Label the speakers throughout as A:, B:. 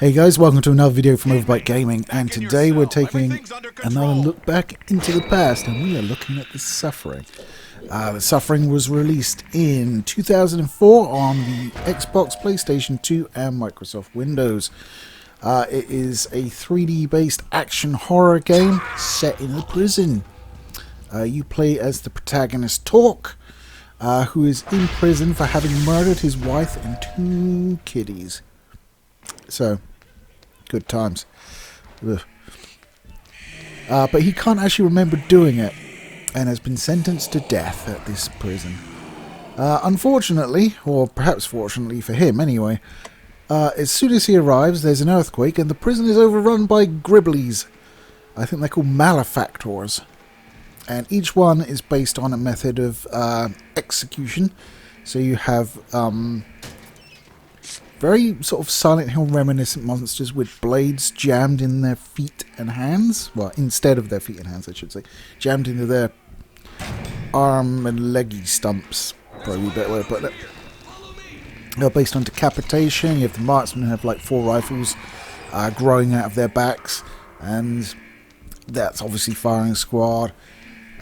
A: Hey guys, welcome to another video from Overbite Gaming, and today we're taking another look back into the past, and we are looking at The Suffering. The Suffering was released in 2004 on the Xbox, PlayStation 2 and Microsoft Windows. It is a 3D based action horror game set in a prison. You play as the protagonist Torque, who is in prison for having murdered his wife and 2 kiddies. So, good times. But he can't actually remember doing it, and has been sentenced to death at this prison. Unfortunately, or perhaps fortunately for him anyway, as soon as he arrives, there's an earthquake, and the prison is overrun by Gribblies. I think they're called malefactors. And each one is based on a method of execution. So you have very sort of Silent Hill reminiscent monsters with blades jammed in their feet and hands. Well, instead of their feet and hands, I should say. Jammed into their arm and leggy stumps. Probably a better way of putting it. They're based on decapitation. You have the marksmen who have like 4 rifles growing out of their backs. And that's obviously firing squad.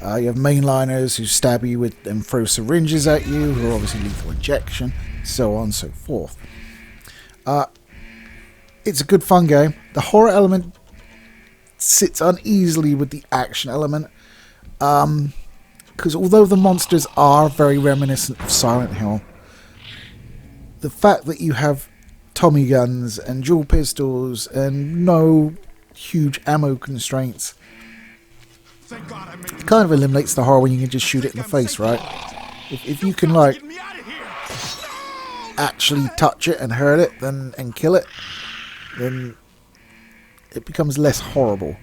A: You have mainliners who stab you with and throw syringes at you, who are obviously lethal injection, so on and so forth. It's a good fun game. The horror element sits uneasily with the action element, because although the monsters are very reminiscent of Silent Hill, the fact that you have Tommy guns and dual pistols and no huge ammo constraints kind of eliminates the horror when you can just shoot it in the face, right? If you can like actually touch it and hurt it and kill it, then it becomes less horrible.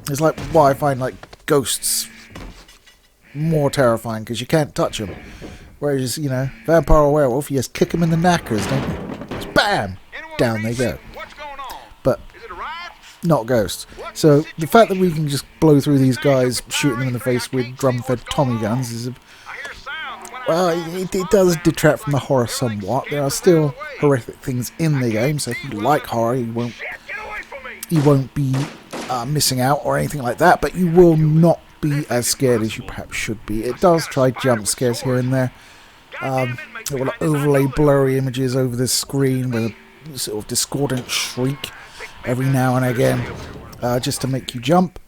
A: It's like why I find like ghosts more terrifying, because you can't touch them. Whereas, you know, vampire or werewolf, you just kick them in the knackers, don't you? Just bam! Down they go. But not ghosts. So the fact that we can just blow through these guys, shooting them in the face with drum-fed Tommy guns is well, it does detract from the horror somewhat. There are still horrific things in the game, so if you like horror, you won't be missing out or anything like that, but you will not be as scared as you perhaps should be. It does try jump scares here and there. It will overlay blurry images over the screen with a sort of discordant shriek every now and again, just to make you jump.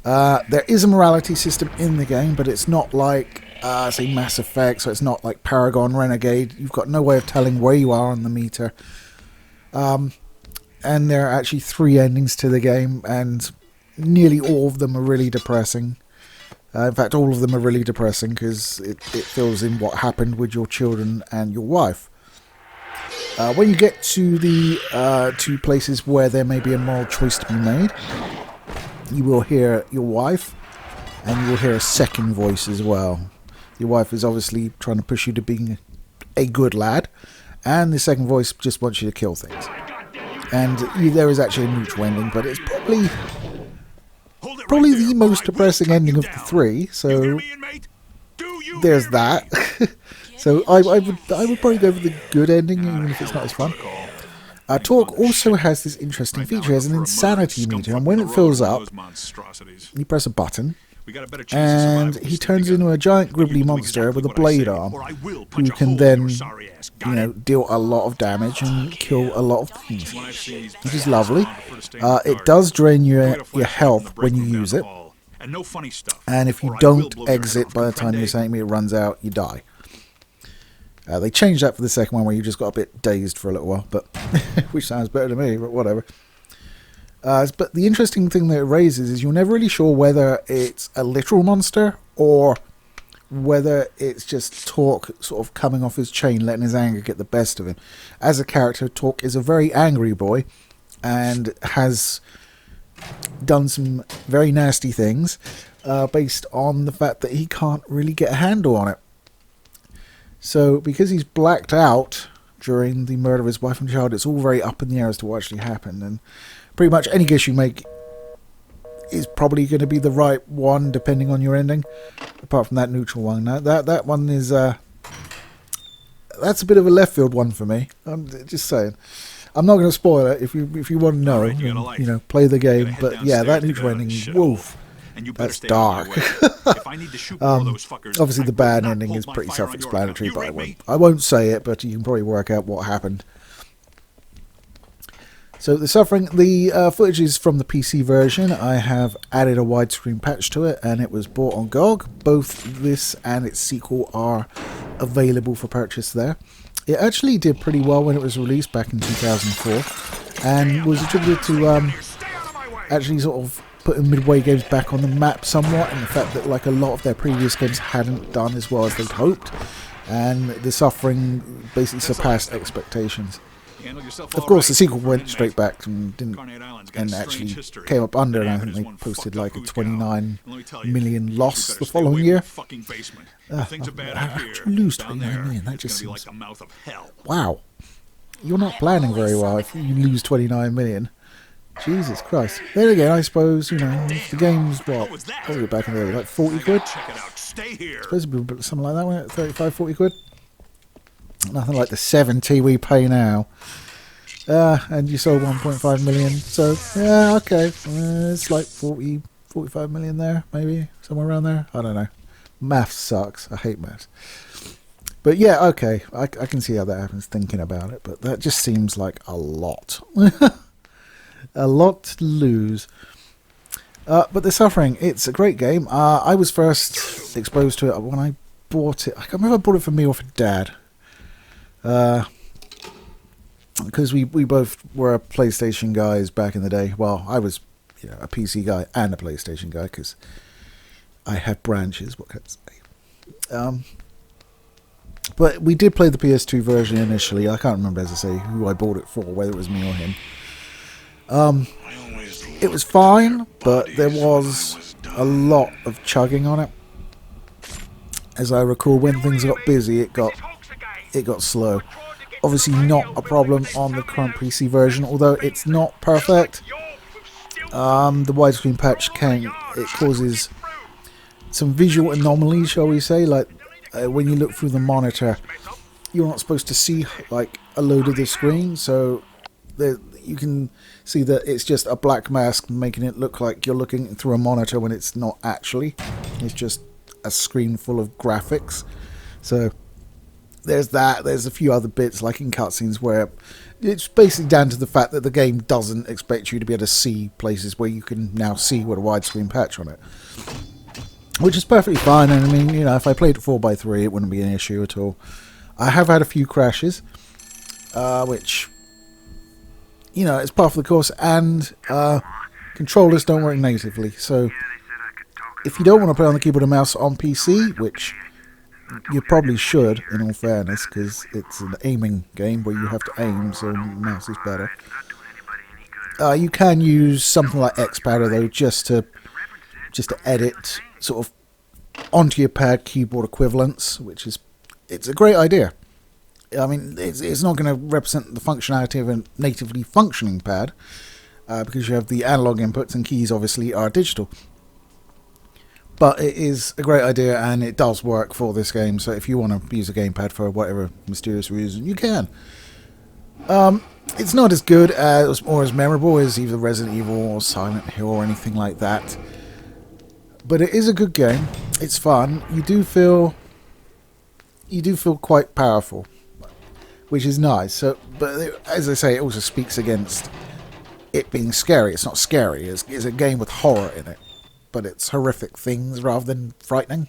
A: There is a morality system in the game, but it's not like say Mass Effect, so it's not like Paragon Renegade. You've got no way of telling where you are on the meter. And there are actually 3 endings to the game, and nearly all of them are really depressing. In fact, all of them are really depressing, because it fills in what happened with your children and your wife. When you get to the 2 places where there may be a moral choice to be made, you will hear your wife, and you will hear a second voice as well. Your wife is obviously trying to push you to being a good lad, and the second voice just wants you to kill things. And there is actually a neutral ending, but it's probably the most depressing ending of the 3. So there's that. So I would probably go for the good ending, even if it's not as fun. Torque also has this interesting feature. It has an insanity meter, and when it fills up, you press a button, and he turns into a giant gribbly monster with a blade arm, who can then, you know, deal a lot of damage and kill a lot of things, which is lovely. It does drain your health when you use it, and if you don't exit by the time your sanity meter runs out, you die. They changed that for the second one, where you just got a bit dazed for a little while, but which sounds better to me, but whatever. But the interesting thing that it raises is you're never really sure whether it's a literal monster or whether it's just Torque sort of coming off his chain, letting his anger get the best of him. As a character, Torque is a very angry boy and has done some very nasty things based on the fact that he can't really get a handle on it. So because he's blacked out during the murder of his wife and child, it's all very up in the air as to what actually happened, and pretty much any guess you make is probably going to be the right one, depending on your ending, apart from that neutral one. Now, that one is that's a bit of a left field one for me. I'm just saying. I'm not going to spoil it. If you want to know, then, you know, play the game. But yeah, that neutral ending, woof. That's dark. Obviously, the bad ending is pretty self-explanatory, but I won't say it. But you can probably work out what happened. So the Suffering, the footage is from the PC version. I have added a widescreen patch to it, and it was bought on GOG. Both this and its sequel are available for purchase there. It actually did pretty well when it was released back in 2004, and was attributed to actually sort of putting Midway Games back on the map somewhat, and the fact that like a lot of their previous games hadn't done as well as they'd hoped, and the Suffering basically surpassed expectations. Of course, the sequel went straight back and didn't, and actually came up under, and I think they posted like a 29 million loss the following year. How could you lose 29 million? That just seems... Wow. You're not planning very well if you lose 29 million. Jesus Christ. Then again, I suppose, you know, the game's what? What was it back in the day? Like 40 quid? Supposed to be something like that, wasn't it? 35, 40 quid? Nothing like the 70 we pay now. And you sold 1.5 million. So, yeah, okay. It's like 40, 45 million there, maybe. Somewhere around there. I don't know. Maths sucks. I hate maths. But yeah, okay. I can see how that happens thinking about it. But that just seems like a lot. A lot to lose. But The Suffering, it's a great game. I was first exposed to it when I bought it. I can't remember if I bought it for me or for Dad. Because we both were PlayStation guys back in the day. Well, I was, you know, a PC guy and a PlayStation guy because I have branches. What can I say? But we did play the PS2 version initially. I can't remember, as I say, who I bought it for, whether it was me or him. It was fine, but there was a lot of chugging on it. As I recall, when things got busy, it got slow. Obviously not a problem on the current PC version, although it's not perfect. The widescreen patch it causes some visual anomalies, shall we say, like when you look through the monitor, you're not supposed to see like a load of the screen, so you can see that it's just a black mask making it look like you're looking through a monitor when it's not actually. It's just a screen full of graphics. So there's that. There's a few other bits, like in cutscenes, where it's basically down to the fact that the game doesn't expect you to be able to see places where you can now see with a widescreen patch on it. Which is perfectly fine, and I mean, you know, if I played it 4x3, it wouldn't be an issue at all. I have had a few crashes, which, you know, it's part of the course, and controllers don't work natively, so if you don't want to play on the keyboard and mouse on PC, which you probably should, in all fairness, because it's an aiming game where you have to aim, so mouse is better. You can use something like Xpadder, though, just to edit sort of onto your pad keyboard equivalents, it's a great idea. I mean, it's not going to represent the functionality of a natively functioning pad, because you have the analog inputs and keys obviously are digital. But it is a great idea, and it does work for this game, so if you want to use a gamepad for whatever mysterious reason, you can. It's not as good or as memorable as either Resident Evil or Silent Hill or anything like that. But it is a good game. It's fun. You do feel quite powerful, which is nice. So, but as I say, it also speaks against it being scary. It's not scary. It's a game with horror in it, but it's horrific things rather than frightening.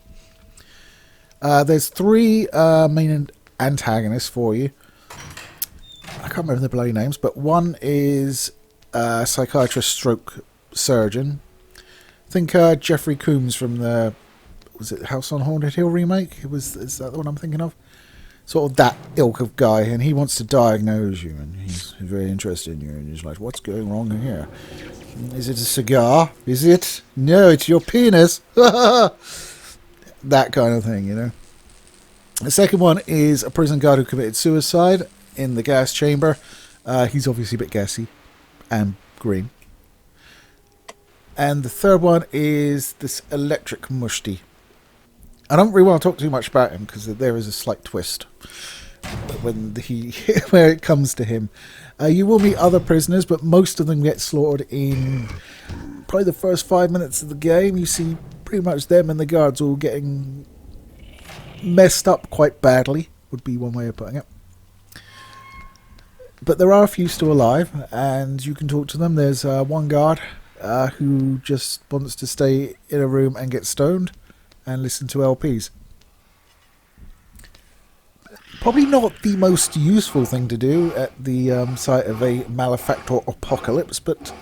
A: There's 3 main antagonists for you. I can't remember the bloody names, but one is a psychiatrist stroke surgeon. I think Jeffrey Combs from the, was it House on Haunted Hill remake? Is that the one I'm thinking of? Sort of that ilk of guy, and he wants to diagnose you, and he's very interested in you, and he's like, what's going wrong here? Is it a cigar? Is it? No, it's your penis. That kind of thing, you know. The second one is a prison guard who committed suicide in the gas chamber. He's obviously a bit gassy and green. And the third one is this electric mushti. I don't really want to talk too much about him because there is a slight twist. when he where it comes to him. You will meet other prisoners, but most of them get slaughtered in probably the first 5 minutes of the game. You see pretty much them and the guards all getting messed up quite badly, would be one way of putting it. But there are a few still alive, and you can talk to them. There's one guard who just wants to stay in a room and get stoned and listen to LPs. Probably not the most useful thing to do at the site of a malefactor apocalypse, but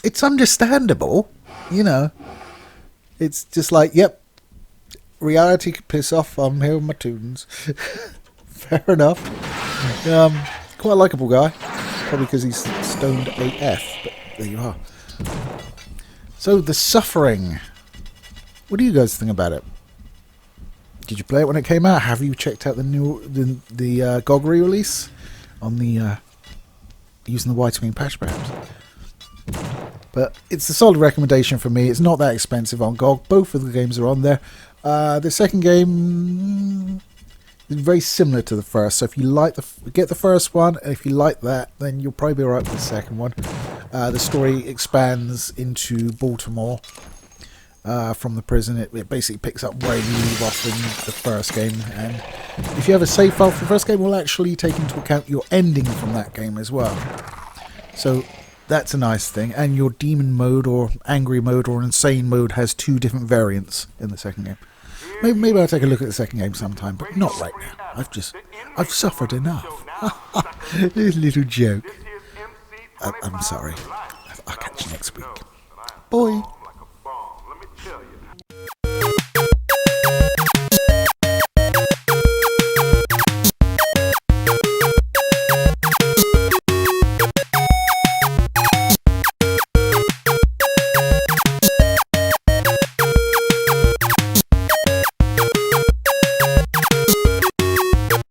A: it's understandable, you know. It's just like, yep, reality can piss off, I'm here with my tunes. Fair enough. Quite a likeable guy, probably because he's stoned AF, but there you are. So, The Suffering. What do you guys think about it? Did you play it when it came out? Have you checked out the GOG re-release on the using the widescreen patch, perhaps? But it's a solid recommendation for me. It's not that expensive on GOG. Both of the games are on there. The second game is very similar to the first. So if you like get the first one, and if you like that, then you'll probably be alright with the second one. The story expands into Baltimore. From the prison, it basically picks up where you leave off in the first game, and if you have a save file for the first game, we'll actually take into account your ending from that game as well. So that's a nice thing. And your demon mode or angry mode or insane mode has 2 different variants in the second game. Maybe I'll take a look at the second game sometime, but not right now. I've suffered enough. Little joke. I'm sorry. I'll catch you next week.